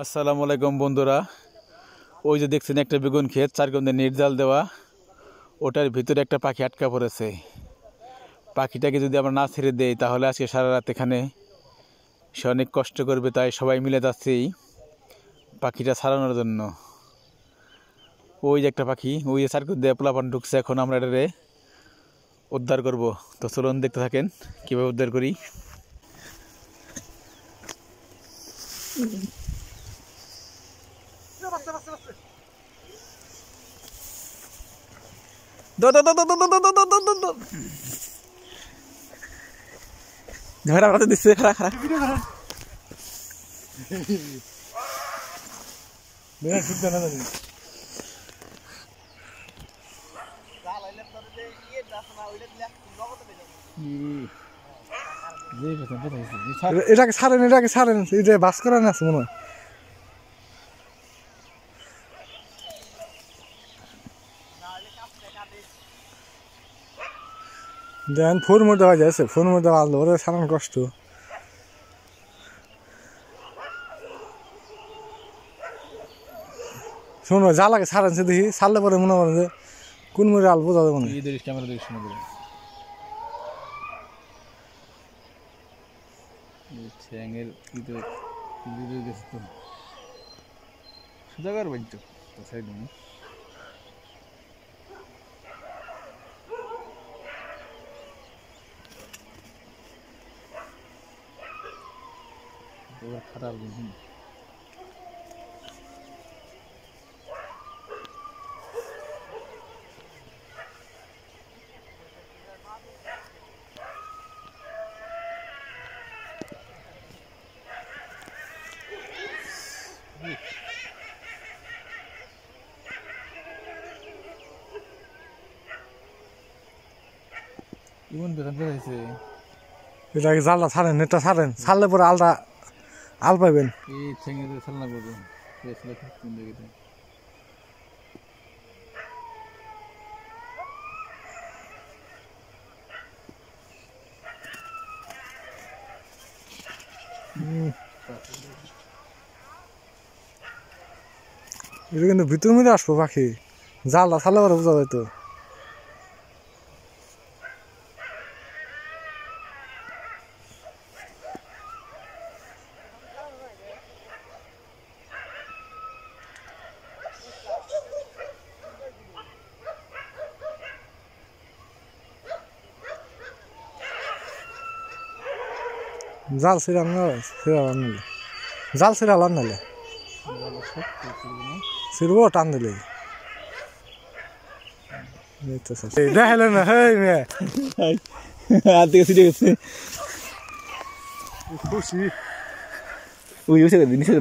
আসসালামু আলাইকুম বন্ধুরা, ওই যে দেখছেন একটা বেগুন ক্ষেত, চারকোণে নেট জাল দেওয়া, ওটার ভিতরে একটা পাখি আটকা পড়েছে। পাখিটাকে যদি আমরা না ছেড়ে দেই তাহলে আজকে সারা রাত এখানে সে অনেক কষ্ট করবে, তাই সবাই মিলে যাচ্ছি পাখিটা ছাড়ানোর জন্য। ওই যে একটা পাখি, ওই যে চারকোণ দিয়ে পোলাপান ঢুকছে, এখন আমরা এটারে উদ্ধার করব। তো চলুন দেখতে থাকেন কীভাবে উদ্ধার করি। ধরা দিচ্ছে খারা খারা এটাকে ছাড়েন, এটাকে ছাড়েন, এটা বাস করেন আছে মনে হয়। দেন ফোর মধ্যে দেওয়া যাচ্ছে, ফোর মধ্যে আলো ওরা ছাড়ানো কষ্ট। শোনো জালাকে ছাড়েন, সে দেখি ছাড়লে পরে মনে করেন যে কোন মধ্যে আলো বোঝা যাবে না। ক্যামেরা দেখিস না ঠ্যাঙের গেছে তো সুজাগার বাড়ি তো সাইড খারাপ বুঝুন। এটাকে জালটা ছাড়েন, নেটটা ছাড়েন, ছাড়লে পরে আলটা আল পাইবেন। এই ঠেঙে ছাড়না করবো এটা কিন্তু ভিতর মধ্যে আসবো পাখি, জালটা ছাড়লে পরে বোঝা যায় তো। জাল ছিড়াল না, ছিড়াল নিলে জাল ছিড়াল নালে ছিড়বো টান দিলে দেখাইলে না। হেই মেয়ে হাত থেকে ছিটে গেছে, খুশি ওই নিচে